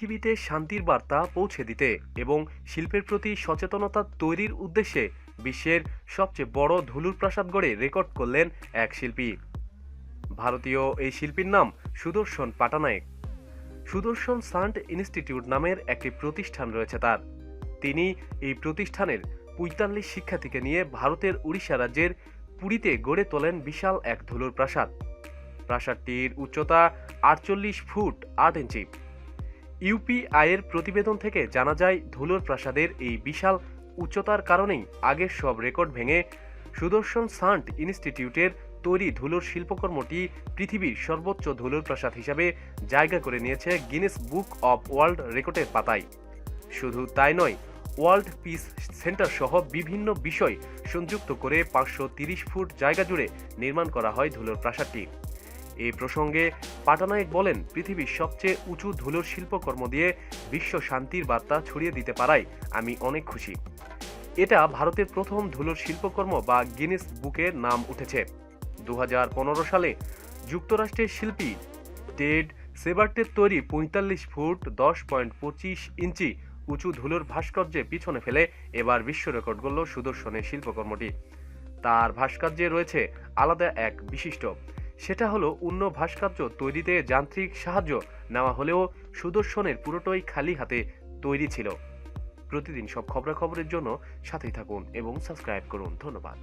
পৃথিবীতে শান্তির বার্তা পৌঁছে দিতে এবং শিল্পের প্রতি সচেতনতা তৈরির উদ্দেশ্যে বিশ্বের সবচেয়ে বড় ধুলুর প্রাসাদ গড়ে রেকর্ড করলেন এক শিল্পী। ভারতীয় এই শিল্পীর নাম সুদর্শন পাটানায়েক। সুদর্শন সান্ট ইনস্টিটিউট নামের একটি প্রতিষ্ঠান রয়েছে তার। তিনি এই প্রতিষ্ঠানের ৪৫ শিক্ষার্থীকে নিয়ে ভারতের উড়িষ্যা রাজ্যের পুরীতে গড়ে তোলেন বিশাল এক ধুলুর প্রাসাদ। প্রাসাদটির উচ্চতা ৪৮ ফুট ৮ ইঞ্চি। ইউপিআইয়ের প্রতিবেদন থেকে জানা যায়, ধুলোর প্রাসাদের এই বিশাল উচ্চতার কারণেই আগের সব রেকর্ড ভেঙে সুদর্শন সান্ট ইনস্টিটিউটের তৈরি ধুলোর শিল্পকর্মটি পৃথিবীর সর্বোচ্চ ধুলোর প্রাসাদ হিসাবে জায়গা করে নিয়েছে গিনেস বুক অব ওয়ার্ল্ড রেকর্ডের পাতায়। শুধু তাই নয়, ওয়ার্ল্ড পিস সেন্টার সহ বিভিন্ন বিষয় সংযুক্ত করে ৫৩০ ফুট জায়গা জুড়ে নির্মাণ করা হয় ধুলোর প্রাসাদটি। এই প্রসঙ্গে পাটানায়েক বলেন, পৃথিবীর সবচেয়ে উঁচু ধুলোর শিল্পকর্ম দিয়ে বিশ্ব শান্তির বার্তা ছড়িয়ে দিতে পারায় আমি অনেক খুশি। এটা ভারতের প্রথম ধুলোর শিল্পকর্ম বা গিনেস বুকে নাম উঠেছে। ২০১৫ সালে যুক্তরাষ্ট্রের শিল্পী টেড সেবার্টের তৈরি ৪৫ ফুট ১০.২৫ ইঞ্চি উঁচু ধুলোর ভাস্কর্যে পিছনে ফেলে এবার বিশ্ব রেকর্ড গড়ল সুদর্শনের শিল্পকর্মটি। তার ভাস্কর্যে রয়েছে আলাদা এক বিশিষ্ট, সেটা হলো অন্য ভাস্কর্য তৈরিতে যান্ত্রিক সাহায্য নেওয়া হলেও সুদর্শনের পুরোটাই খালি হাতে তৈরি ছিল। প্রতিদিন সব খবরাখবরের জন্য সাথেই থাকুন এবং সাবস্ক্রাইব করুন। ধন্যবাদ।